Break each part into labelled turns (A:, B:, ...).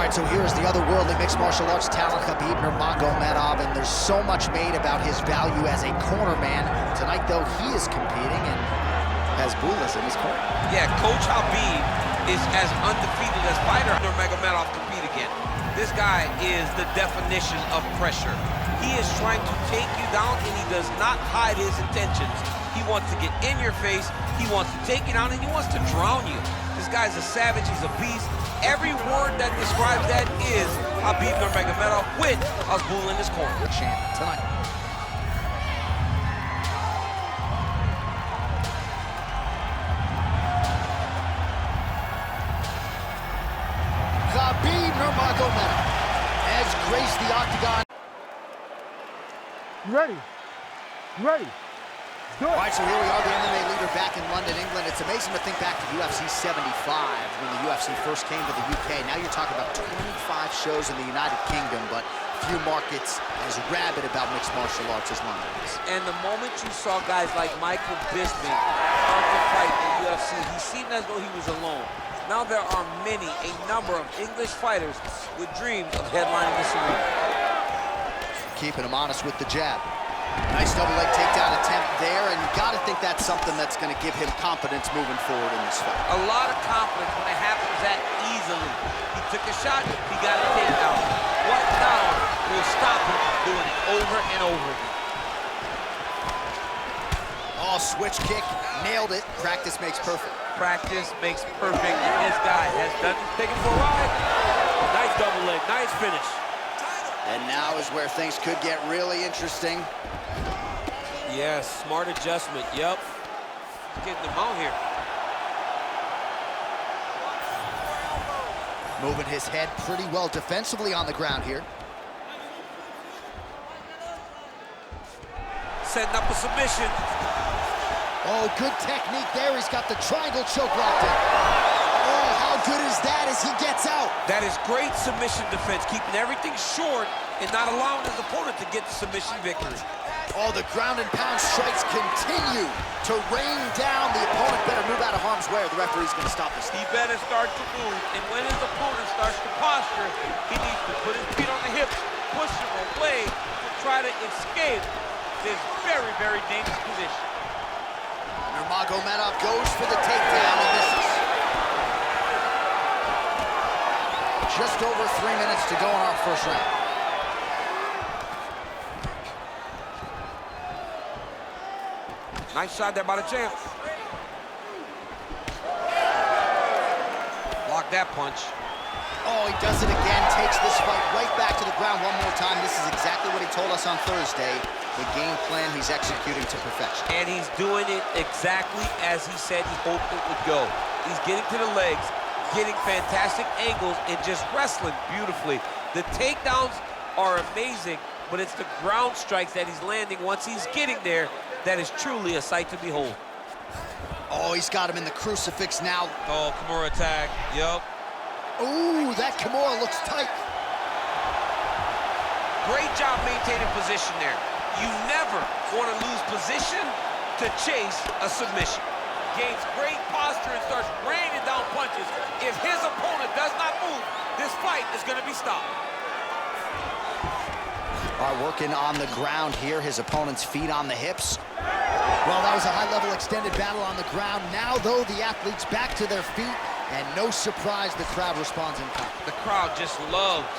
A: right, so here's the otherworldly mixed martial arts talent, Khabib Nurmagomedov, and there's so much made about his value as a corner man. Tonight, though, he is competing and has Bulas in his corner.
B: Yeah, Coach Habib is as undefeated as fighter Nurmagomedov compete again. This guy is the definition of pressure. He is trying to take you down, and he does not hide his intentions. He wants to get in your face, he wants to take you down, and he wants to drown you. This guy's a savage, he's a beast. Every word that describes that is Khabib Nurmagomedov with Azbul in his corner.
A: Champ tonight. Khabib Nurmagomedov has graced the octagon.
C: Ready? Ready?
A: All right, so here we are, the MMA leader back in London, England. It's amazing to think back to UFC 75 when the UFC first came to the UK. Now you're talking about 25 shows in the United Kingdom, but few markets as rabid about mixed martial arts as London is.
B: And the moment you saw guys like Michael Bisping start to fight in the UFC, he seemed as though he was alone. Now there are a number of English fighters with dreams of headlining this arena.
A: Keeping him honest with the jab. Nice double leg takedown attempt there, and you gotta think that's something that's gonna give him confidence moving forward in this fight.
B: A lot of confidence when it happens that easily. He took a shot, he got a takedown. What now will stop him from doing it over and over again?
A: Oh, switch kick, nailed it. Practice makes perfect.
B: Practice makes perfect, and this guy has done it. Taking for a ride. Nice double leg, nice finish.
A: And now is where things could get really interesting.
B: Yes, smart adjustment, yep. Getting them out here.
A: Moving his head pretty well defensively on the ground here.
B: Setting up a submission.
A: Oh, good technique there. He's got the triangle choke locked in. Oh, how good is that as he gets out?
B: That is great submission defense, keeping everything short and not allowing his opponent to get the submission victory.
A: Oh, the ground and pound strikes continue to rain down. The opponent better move out of harm's way or the referee's gonna stop this.
B: He better start to move, and when his opponent starts to posture, he needs to put his feet on the hips, push him away to try to escape this very, very dangerous position.
A: Nurmagomedov goes for the takedown and misses. Just over 3 minutes to go in our first round.
B: Nice shot there by the champ. Block that punch.
A: Oh, he does it again, takes this fight right back to the ground one more time. This is exactly what he told us on Thursday. The game plan he's executing to perfection.
B: And he's doing it exactly as he said he hoped it would go. He's getting to the legs, getting fantastic angles, and just wrestling beautifully. The takedowns are amazing, but it's the ground strikes that he's landing once he's getting there that is truly a sight to behold.
A: Oh, he's got him in the crucifix now.
B: Oh, Kimura attack, yup.
A: Ooh, that Kimura looks tight.
B: Great job maintaining position there. You never want to lose position to chase a submission. Gains great posture and starts raining down punches. If his opponent does not move, this fight is going to be stopped.
A: All right, working on the ground here, his opponent's feet on the hips. Well, that was a high-level extended battle on the ground. Now, though, the athletes back to their feet, and no surprise, the crowd responds in kind.
B: The crowd just loves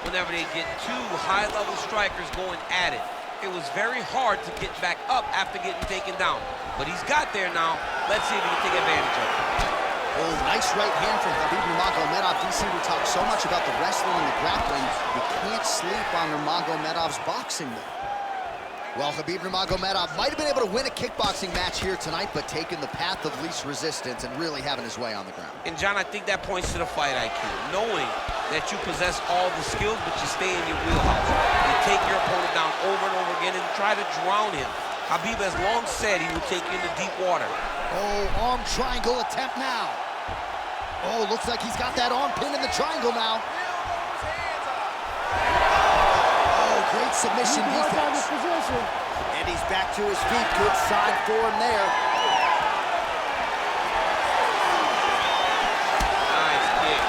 B: whenever they get two high-level strikers going at it. It was very hard to get back up after getting taken down, but he's got there now. Let's see if he can take advantage of it.
A: Oh, nice right hand from Khabib Nurmagomedov. DC, we talk so much about the wrestling and the grappling. We can't sleep on Nurmagomedov's boxing though. Well, Khabib Nurmagomedov might have been able to win a kickboxing match here tonight, but taking the path of least resistance and really having his way on the ground.
B: And John, I think that points to the fight IQ. Knowing that you possess all the skills, but you stay in your wheelhouse. You take your opponent down over and over again and try to drown him. Khabib has long said he will take you into deep water.
A: Oh, arm triangle attempt now. Oh, looks like he's got that arm pin in the triangle now. Oh, great submission defense. And he's back to his feet. Good side for him there.
B: Nice kick.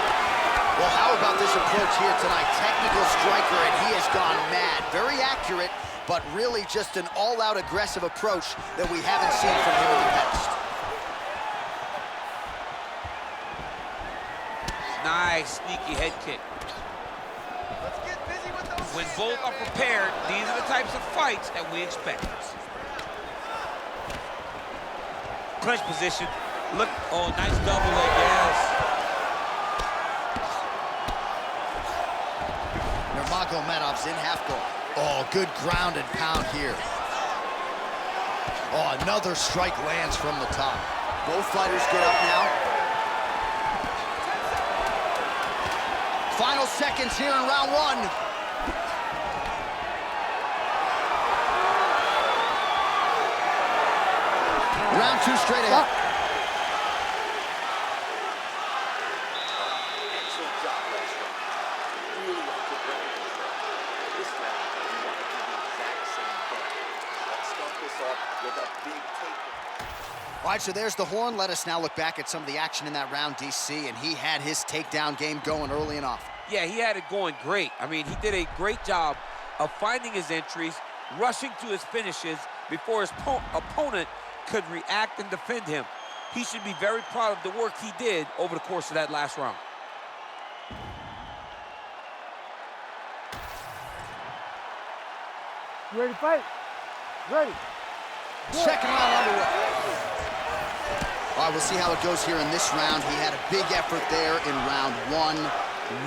A: Well, how about this approach here tonight. Technical striker, and he has gone mad. Very accurate, but really just an all-out aggressive approach that we haven't seen from him in the past.
B: Nice, sneaky head kick.
D: Let's get busy with those.
B: When both are prepared, these are the types of fights that we expect. Clinch position. Look, oh, nice double leg, yes.
A: Nurmagomedov's in half guard. Oh, good ground and pound here. Oh, another strike lands from the top. Both fighters get up now. Final seconds here in round one. Round two straight ahead.
D: Excellent job last round. Really a good round. This round, we want to do the exact same thing. Let's start this off with a big takedown.
A: All right, so there's the horn. Let us now look back at some of the action in that round, DC, and he had his takedown game going early and often.
B: Yeah, he had it going great. I mean, he did a great job of finding his entries, rushing to his finishes before his opponent could react and defend him. He should be very proud of the work he did over the course of that last round.
C: You ready to fight? Ready.
A: Second round underway. All right, we'll see how it goes here in this round. He had a big effort there in round one.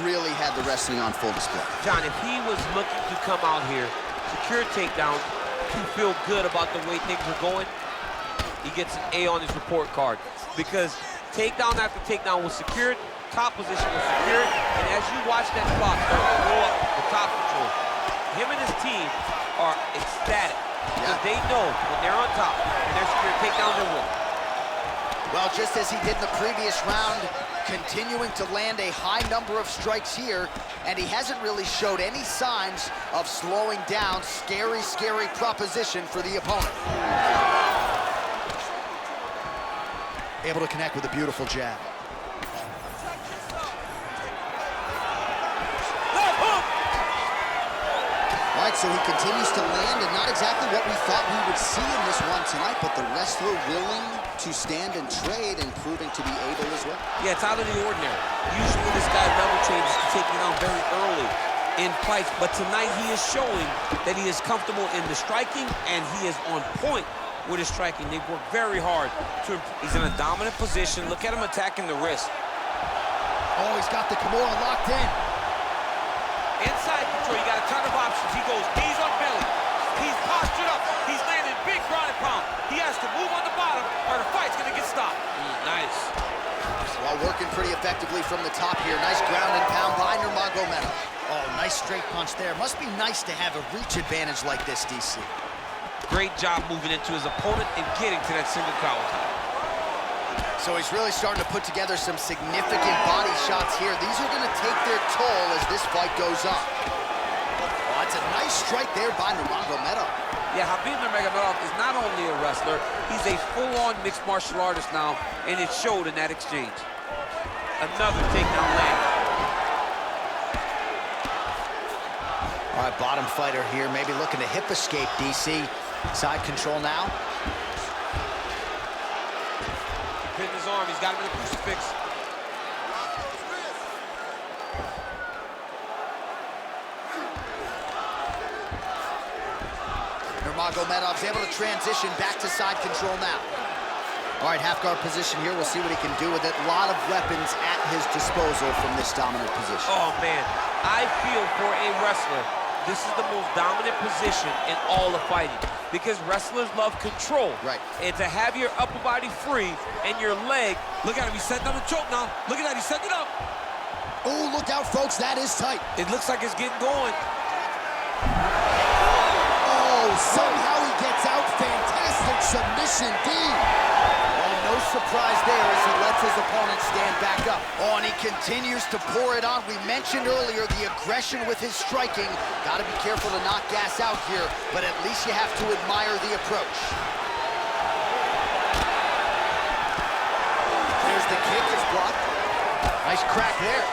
A: Really had the wrestling on full display.
B: John, if he was looking to come out here, secure takedown, to feel good about the way things are going, he gets an A on his report card. Because takedown after takedown was secured, top position was secured, and as you watch that clock start to go up the top control, him and his team are ecstatic. Because they know when they're on top and they're secure takedowns, they're winning.
A: Well, just as he did in the previous round, continuing to land a high number of strikes here, and he hasn't really showed any signs of slowing down. Scary, scary proposition for the opponent. Able to connect with a beautiful jab. All right, so he continues to land, and not exactly what we thought we would see in this one tonight, but the wrestler willing to stand and trade and proving to be able as well.
B: Yeah, it's out of the ordinary. Usually this guy level changes to take you down very early in fights, but tonight he is showing that he is comfortable in the striking, and he is on point with his striking. They've worked very hard. He's in a dominant position. Look at him attacking the wrist.
A: Oh, he's got the Kimura locked in.
B: Inside control, you got a ton of options. He goes knees on belly. He's postured up. He's landed big ground and pound. He has to move on the bottom or the fight's gonna get stopped. Nice.
A: Well, working pretty effectively from the top here. Nice ground and pound by Nurmagomedov. Oh, nice straight punch there. Must be nice to have a reach advantage like this, DC.
B: Great job moving into his opponent and getting to that single collar.
A: So he's really starting to put together some significant body shots here. These are going to take their toll as this fight goes on. Oh, that's a nice strike there by Nurmagomedov.
B: Yeah, Khabib Nurmagomedov is not only a wrestler, he's a full-on mixed martial artist now, and it showed in that exchange. Another takedown land.
A: All right, bottom fighter here, maybe looking to hip escape, DC. Side control now.
B: Pinned his arm, he's got him in a crucifix.
A: Nurmagomedov's able to transition back to side control now. All right, half guard position here. We'll see what he can do with it. A lot of weapons at his disposal from this dominant position.
B: Oh, man. I feel for a wrestler, this is the most dominant position in all of fighting because wrestlers love control.
A: Right.
B: And to have your upper body free and your leg, look at him, he's setting up a choke now. Look at that, he's setting it up.
A: Oh, look out, folks, that is tight.
B: It looks like it's getting going.
A: Oh, somehow he gets out. Fantastic submission, D. Oh, no surprise there as he lets his opponent stand back up. Oh, and he continues to pour it on. We mentioned earlier the aggression with his striking. Got to be careful to not gas out here, but at least you have to admire the approach. There's the kick, is blocked. Nice crack there.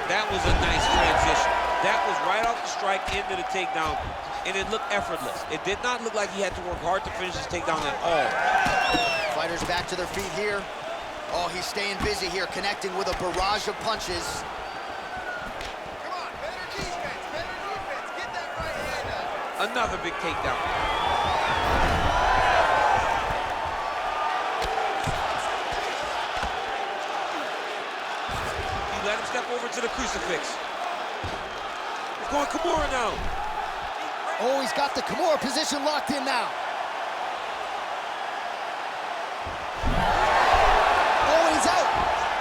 B: That was a nice transition. That was right off the strike into the takedown, and it looked effortless. It did not look like he had to work hard to finish his takedown at all.
A: Fighters back to their feet here. Oh, he's staying busy here, connecting with a barrage of punches.
E: Come on, better defense, better defense. Get that right hand up.
B: Another big takedown. He let him step over to the crucifix. He's going Kimura now.
A: Oh, he's got the Kimura position locked in now. Oh, and he's out.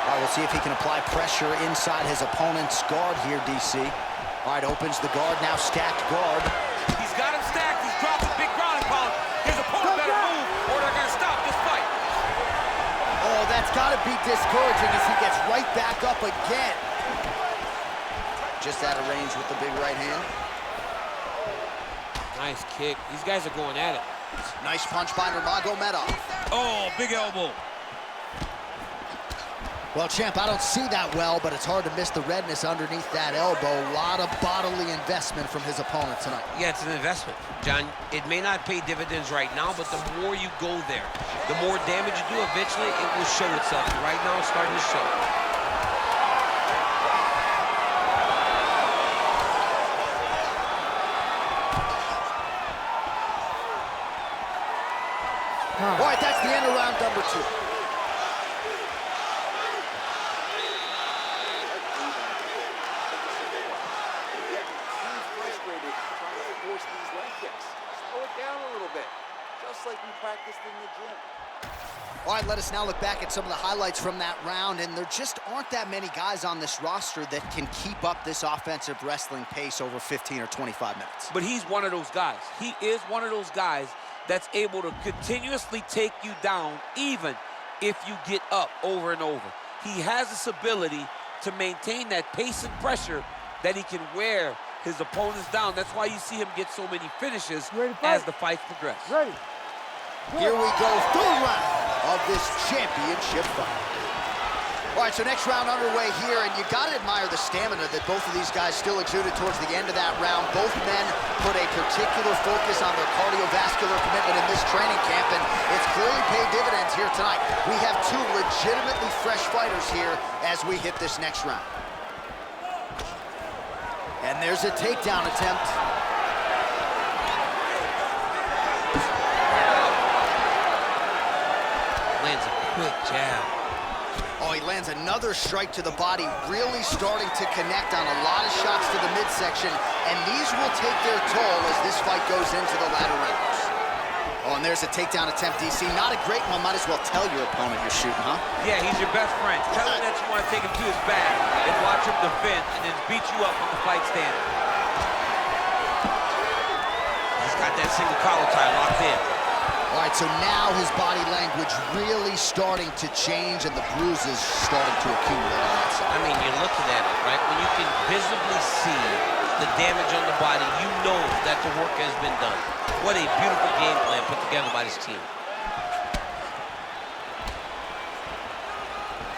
A: All right, we'll see if he can apply pressure inside his opponent's guard here, DC. All right, opens the guard, now stacked guard.
B: He's got him stacked. He's dropping big ground and pound. His opponent better move, or they're going to stop this fight.
A: Oh, that's got to be discouraging as he gets right back up again. Just out of range with the big right hand.
B: Nice kick. These guys are going at it.
A: Nice punch by Nurmagomedov.
B: Oh, big elbow.
A: Well, champ, I don't see that well, but it's hard to miss the redness underneath that elbow. A lot of bodily investment from his opponent tonight.
B: Yeah, it's an investment, John. It may not pay dividends right now, but the more you go there, the more damage you do, eventually it will show itself. Right now, it's starting to show.
A: All right, that's the end of round number 2.
D: Like we practiced in the gym.
A: All right, let us now look back at some of the highlights from that round, and there just aren't that many guys on this roster that can keep up this offensive wrestling pace over 15 or 25 minutes.
B: But he's one of those guys. He is one of those guys that's able to continuously take you down even if you get up over and over. He has this ability to maintain that pace and pressure that he can wear his opponents down. That's why you see him get so many finishes as the fights progress.
C: Ready.
A: Here we go, third round of this championship fight. All right, so next round underway here, and you gotta admire the stamina that both of these guys still exuded towards the end of that round. Both men put a particular focus on their cardiovascular commitment in this training camp, and it's clearly paid dividends here tonight. We have two legitimately fresh fighters here as we hit this next round. And there's a takedown attempt.
B: Lands a quick jab.
A: Oh, he lands another strike to the body, really starting to connect on a lot of shots to the midsection, and these will take their toll as this fight goes into the latter rounds. Oh, and there's a takedown attempt, DC. Not a great one. Might as well tell your opponent you're shooting, huh?
B: Yeah, he's your best friend. Tell him that you want to take him to his back and watch him defend and then beat you up when the fight's standing. He's got that single collar tie locked in.
A: All right, so now his body language really starting to change and the bruises starting to accumulate on that side.
B: I mean, you're looking at it, right? When you can visibly see the damage on the body, you know that the work has been done. What a beautiful game plan put together by this team.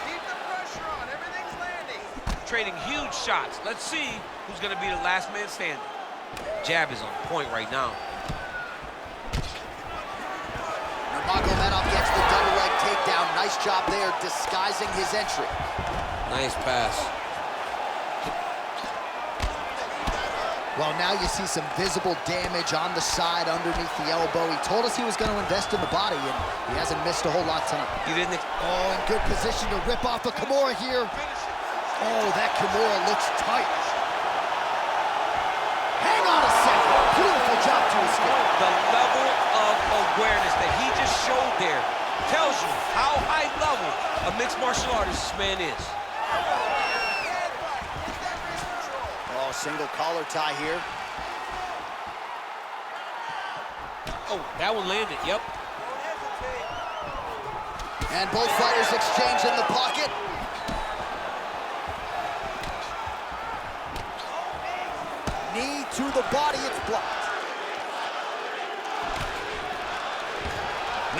E: Keep the pressure on. Everything's landing.
B: Trading huge shots. Let's see who's going to be the last man standing. Jab is on point right now.
A: Nurmagomedov gets the double leg takedown. Nice job there disguising his entry.
B: Nice pass.
A: Well, now you see some visible damage on the side underneath the elbow. He told us he was going to invest in the body, and he hasn't missed a whole lot tonight.
B: You didn't...
A: Oh, in good position to rip off a Kimura here. Oh, that Kimura looks tight. Hang on a second. Beautiful job to escape.
B: The level of awareness that he just showed there tells you how high level a mixed martial artist this man is.
A: Oh, single collar tie here.
B: Oh, that one landed, yep.
A: And both fighters exchange in the pocket. Knee to the body, it's blocked.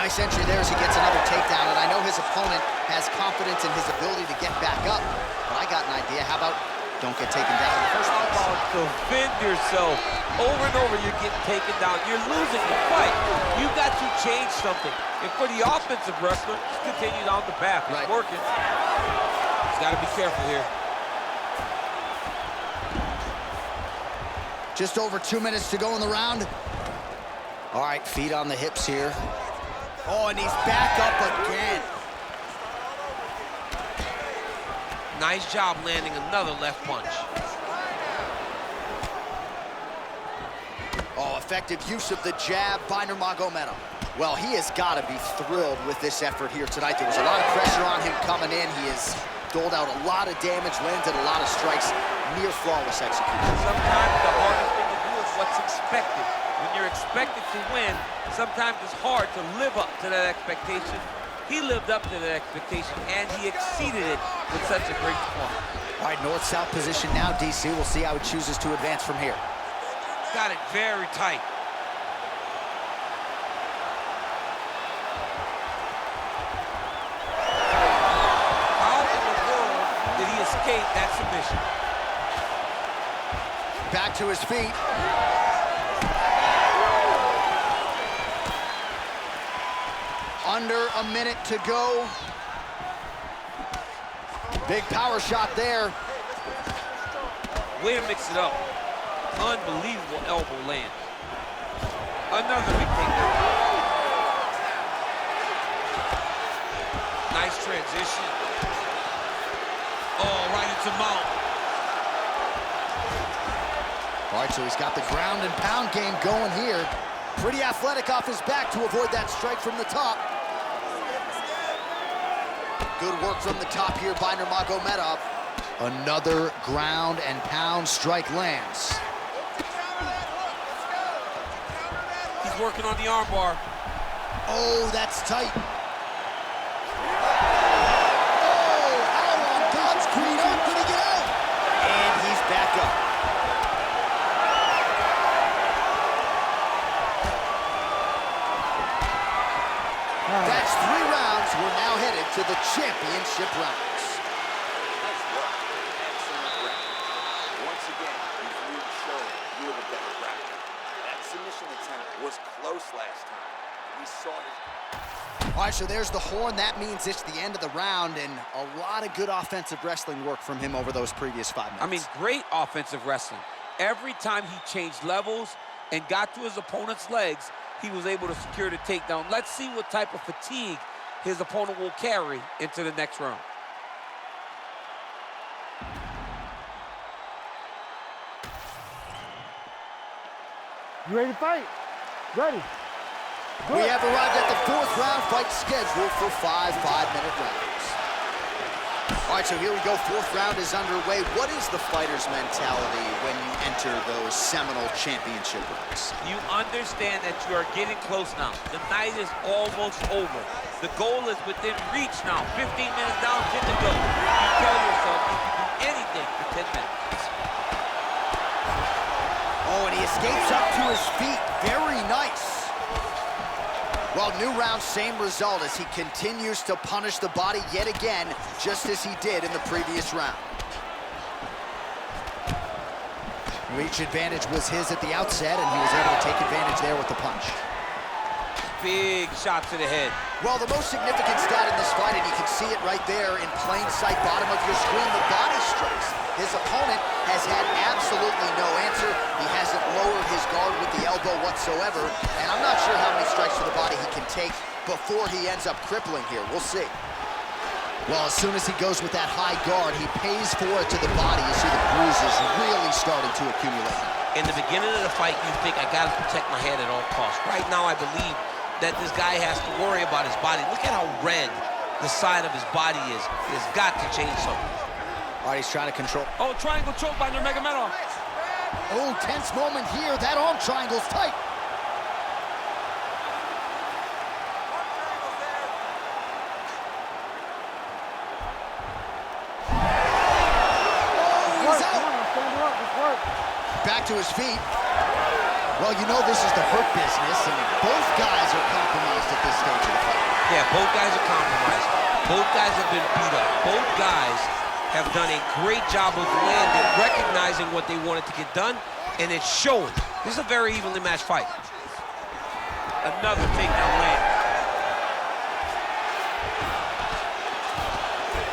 A: Nice entry there as he gets another takedown, and I know his opponent has confidence in his ability to get back up, but I got an idea. How about don't get taken down in the first place.
B: How about defend yourself? Over and over, you're getting taken down. You're losing the fight. You've got to change something. And for the offensive wrestler, just continue down the path. It's working. He's got to be careful here.
A: Just over 2 minutes to go in the round. All right, feet on the hips here. Oh, and he's back up again.
B: Nice job landing another left punch.
A: Oh, effective use of the jab by Nurmagomedov. Well, he has got to be thrilled with this effort here tonight. There was a lot of pressure on him coming in. He has doled out a lot of damage, landed a lot of strikes, near flawless execution.
B: Sometimes the hardest thing to do is what's expected. When you're expected to win, sometimes it's hard to live up to that expectation. He lived up to that expectation, and he exceeded it with such a great performance.
A: All right, north-south position now, DC. We'll see how he chooses to advance from here.
B: Got it very tight. How in the world did he escape that submission?
A: Back to his feet. Under a minute to go. Big power shot there.
B: Way to mix it up. Unbelievable elbow land. Another big takedown. Nice transition. Oh, right into mount.
A: All right, so he's got the ground and pound game going here. Pretty athletic off his back to avoid that strike from the top. Good work from the top here by Nurmagomedov. Another ground and pound strike lands.
B: He's working on the armbar.
A: Oh, that's tight. Oh, how on God's green earth did he get out? And he's back up. That's 3 rounds. We're now headed to the championship rounds.
D: Nice work. Excellent round. Once again, you've really shown you were the better grappler. That submission attempt was close last time. We saw it.
A: All right, so there's the horn. That means it's the end of the round, and a lot of good offensive wrestling work from him over those previous 5 minutes.
B: I mean, great offensive wrestling. Every time he changed levels and got to his opponent's legs, he was able to secure the takedown. Let's see what type of fatigue his opponent will carry into the next round.
C: You ready to fight? Ready.
A: We have arrived at the 4th round fight scheduled for 5 5-minute rounds. All right, so here we go. 4th round is underway. What is the fighter's mentality when you enter those seminal championship rounds?
B: You understand that you are getting close now. The night is almost over. The goal is within reach now. 15 minutes down, 10 to go. You tell yourself you can do anything for 10 minutes.
A: Oh, and he escapes up to his feet. Very nice. Well, new round, same result as he continues to punish the body yet again, just as he did in the previous round. Reach advantage was his at the outset, and he was able to take advantage there with the punch.
B: Big shot to the head.
A: Well, the most significant stat in this fight, and you can see it right there in plain sight, bottom of your screen, the body strikes. His opponent has had absolutely no answer. He hasn't lowered his guard with the elbow whatsoever, and I'm not sure how many strikes to the body he can take before he ends up crippling here. We'll see. Well, as soon as he goes with that high guard, he pays for it to the body. You see the bruises really starting to accumulate.
B: In the beginning of the fight, you think, I gotta protect my head at all costs. Right now, I believe that this guy has to worry about his body. Look at how red the side of his body is. He's got to change something.
A: All right, he's trying to control.
B: Oh, triangle choke by Nurmagomedov.
A: Oh, tense moment here. That arm triangle's tight. Oh, he's out. Back to his feet. Well, you know this is the hurt business, and both guys are compromised at this stage of the fight.
B: Yeah, both guys are compromised. Both guys have been beat up. Both guys have done a great job of landing, recognizing what they wanted to get done, and it's showing. This is a very evenly matched fight. Another takedown land.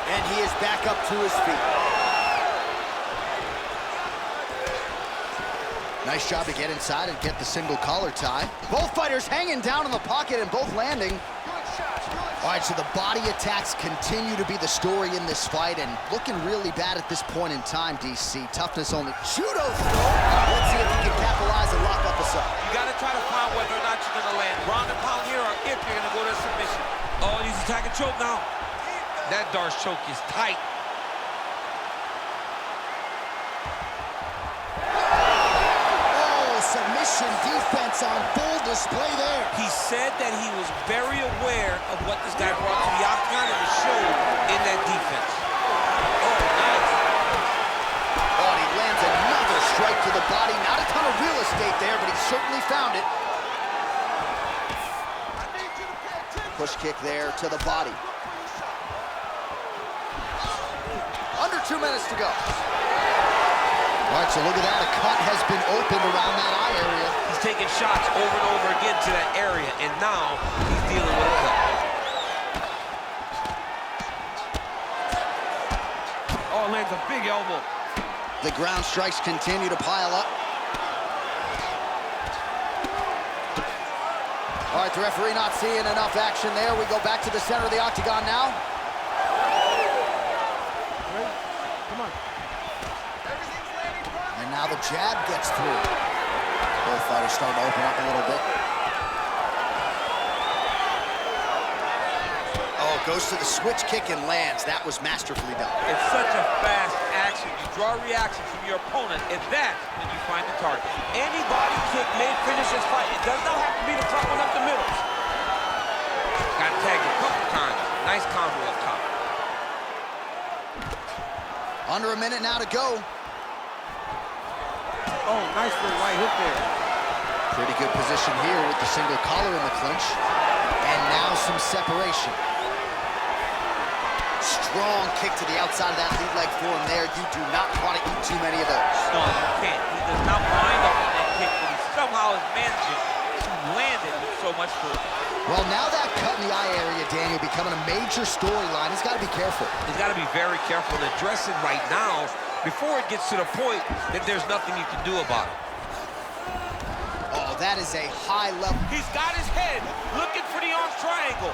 A: And he is back up to his feet. Nice job to get inside and get the single collar tie. Both fighters hanging down in the pocket and both landing. All right, so the body attacks continue to be the story in this fight and looking really bad at this point in time, DC. Toughness only. Judo throw. Let's see if he can capitalize and lock up a sub.
B: You got to try to find whether or not you're going to land ground and pound here or if you're going to go to submission. Oh, he's attacking choke now. That Darce choke is tight.
A: Submission defense on full display there.
B: He said that he was very aware of what this guy brought to the octagon and it showed in that defense. Oh, nice.
A: Oh, and he lands another strike to the body. Not a ton of real estate there, but he certainly found it. Push kick there to the body. Under 2 minutes to go. All right, so look at that. A cut has been opened around that eye area.
B: He's taking shots over and over again to that area, and now he's dealing with a cut. Oh, lands a big elbow.
A: The ground strikes continue to pile up. All right, the referee not seeing enough action there. We go back to the center of the octagon now.
C: Ready? Come on.
A: And now the jab gets through. Both fighters starting to open up a little bit. Oh, goes to the switch kick and lands. That was masterfully done.
B: It's such a fast action. You draw a reaction from your opponent, and that's when you find the target. Any body kick may finish this fight. It does not have to be the front one up the middle. Got tagged a couple times. Nice combo up top.
A: Under a minute now to go.
C: Oh, nice little right hook there.
A: Pretty good position here with the single collar in the clinch. And now some separation. Strong kick to the outside of that lead leg for him there. You do not want to eat too many of those.
B: No, you can't. He does not wind up on that kick, but he somehow is managing to land it with so much force.
A: Well, now that cut in the eye area, Daniel, becoming a major storyline. He's got to be careful.
B: He's got to be very careful and address it right now before it gets to the point that there's nothing you can do about it.
A: Oh, that is a high level.
B: He's got his head looking for the arm triangle.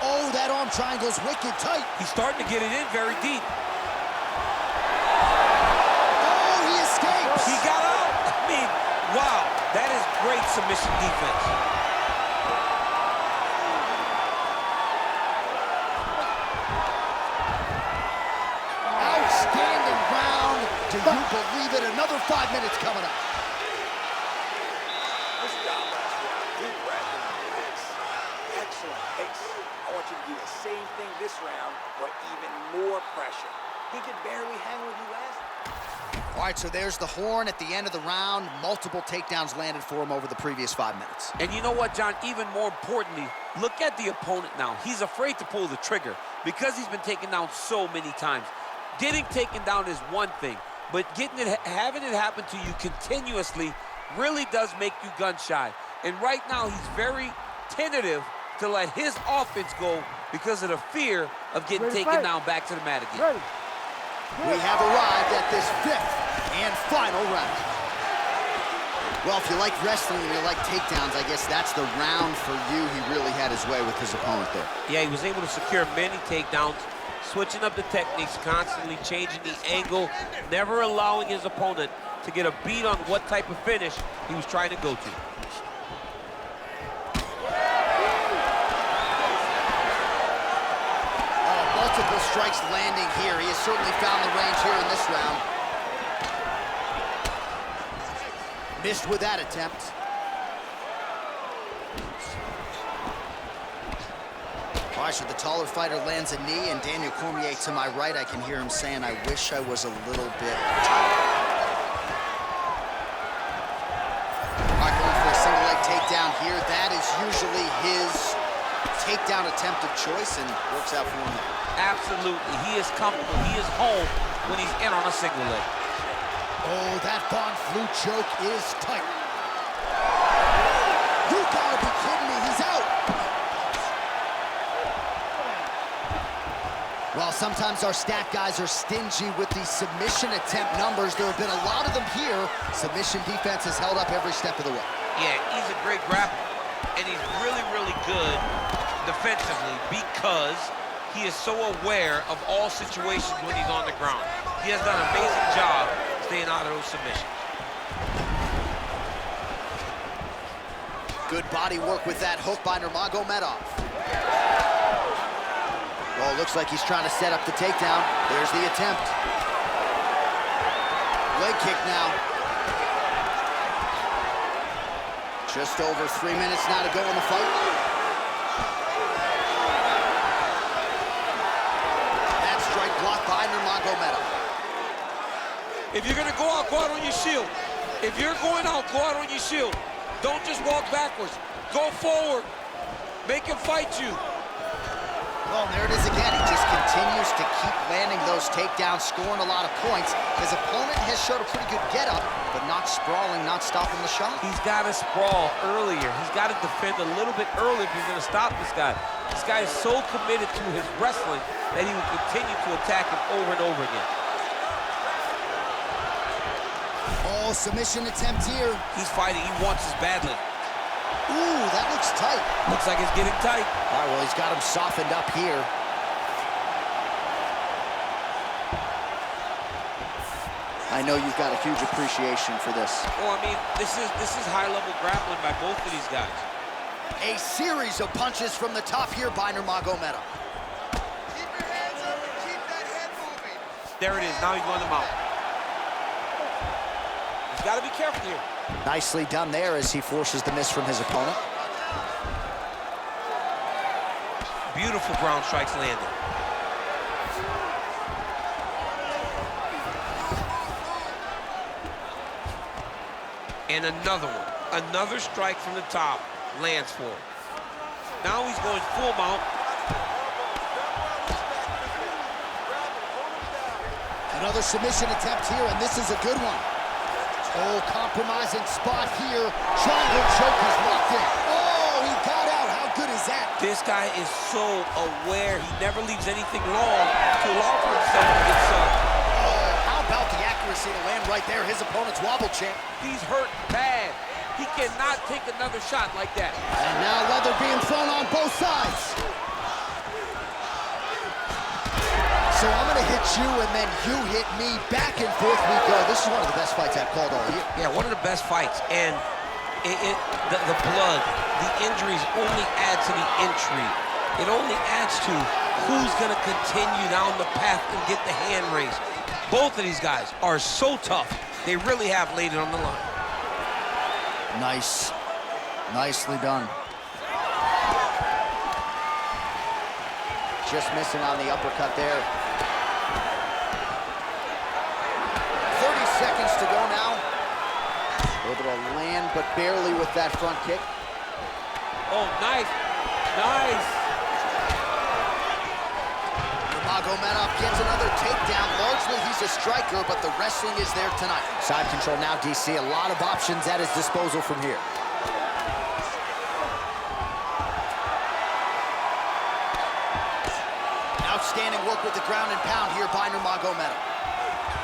A: Oh, that arm triangle's wicked tight.
B: He's starting to get it in very deep.
A: Oh, he escapes.
B: He got out. I mean, wow, that is great submission defense.
A: Outstanding round. Do you believe it? Another 5 minutes coming up.
D: This job last round, deep breath and relax. Excellent pace. I want you to do the same thing this round, but even more pressure. He could barely hang with you last.
A: All right, so there's the horn at the end of the round. Multiple takedowns landed for him over the previous 5 minutes.
B: And you know what, John? Even more importantly, look at the opponent now. He's afraid to pull the trigger because he's been taken down so many times. Getting taken down is one thing, but having it happen to you continuously really does make you gun shy. And right now, he's very tentative to let his offense go because of the fear of getting taken down back to the mat again.
C: Ready.
A: We have arrived at this 5th and final round. Well, if you like wrestling and you like takedowns, I guess that's the round for you. He really had his way with his opponent there.
B: Yeah, he was able to secure many takedowns, switching up the techniques, constantly changing the angle, never allowing his opponent to get a beat on what type of finish he was trying to go to.
A: Multiple strikes landing here. He has certainly found the range here in this round. Missed with that attempt. All right, so the taller fighter lands a knee, and Daniel Cormier to my right, I can hear him saying, I wish I was a little bit taller. All right, going for a single leg takedown here. That is usually his takedown attempt of choice, and works out for him there.
B: Absolutely. He is comfortable. He is home when he's in on a single leg.
A: Oh, that Von Flue choke is tight. You gotta be kidding me, he's out. Well, sometimes our stat guys are stingy with the submission attempt numbers. There have been a lot of them here. Submission defense has held up every step of the way.
B: Yeah, he's a great grappler, and he's really, really good defensively because he is so aware of all situations when he's on the ground. He has done an amazing job staying out of those submissions.
A: Good body work with that hook by Nurmagomedov. Well, it looks like he's trying to set up the takedown. There's the attempt. Leg kick now. Just over 3 minutes now to go in the fight. That strike blocked by Nurmagomedov.
B: If you're gonna go out on your shield. If you're going out, go out on your shield. Don't just walk backwards. Go forward. Make him fight you.
A: Well, there it is again. He just continues to keep landing those takedowns, scoring a lot of points. His opponent has showed a pretty good get-up, but not sprawling, not stopping the shot.
B: He's got to sprawl earlier. He's got to defend a little bit earlier if he's going to stop this guy. This guy is so committed to his wrestling that he will continue to attack him over and over again.
A: Oh, submission attempt here.
B: He's fighting. He wants this badly.
A: Ooh, that looks tight.
B: Looks like it's getting tight.
A: All right, well, he's got him softened up here. I know you've got a huge appreciation for this.
B: Well, I mean, this is high-level grappling by both of these guys.
A: A series of punches from the top here by Nurmagomedov.
E: Keep your hands up and keep that head moving.
B: There it is. Now he's going to mount. He's got to be careful here.
A: Nicely done there as he forces the miss from his opponent.
B: Beautiful ground strikes landed. And another one. Another strike from the top lands for him. Now he's going full mount.
A: Another submission attempt here, and this is a good one. Oh, compromising spot here. Triangle choke is locked in. Oh, he got out. How good is that?
B: This guy is so aware. He never leaves anything long to allow for himself to get sucked.
A: Oh, how about the accuracy to land right there? His opponent's wobble champ.
B: He's hurt bad. He cannot take another shot like that.
A: And now leather being thrown on both sides. So I'm going to hit you, and then you hit me. Back and forth we go. This is one of the best fights I've called all year.
B: Yeah, one of the best fights. And the blood, the injuries only add to the intrigue. It only adds to who's going to continue down the path and get the hand raised. Both of these guys are so tough. They really have laid it on the line.
A: Nice. Nicely done. Just missing on the uppercut there. 30 seconds to go now. Able to land, but barely with that front kick.
B: Oh, nice. Nice.
A: Nurmagomedov gets another takedown. Largely, he's a striker, but the wrestling is there tonight. Side control now, DC. A lot of options at his disposal from here. Outstanding work with the ground and pound here by Nurmagomedov.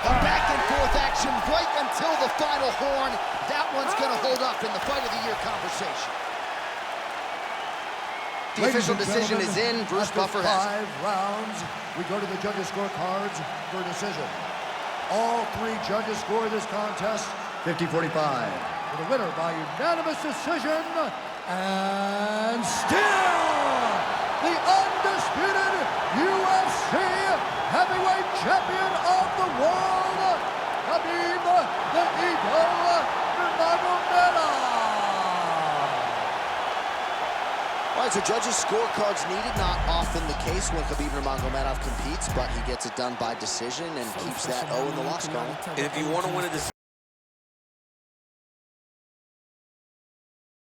A: A back and forth action right until the final horn. That one's going to hold up in the fight of the year conversation. The official decision is in. Bruce Buffer has it.
F: 5 rounds. We go to the judges' scorecards for a decision. All 3 judges score this contest 50-45. For the winner by unanimous decision, and still the undisputed UFC heavyweight champion of the world, Khabib the Eagle Nurmagomedov.
A: All right, so judges' scorecards needed. Not often the case when Khabib Nurmagomedov competes, but he gets it done by decision and keeps that O in the loss column.
B: And if you want to win a decision,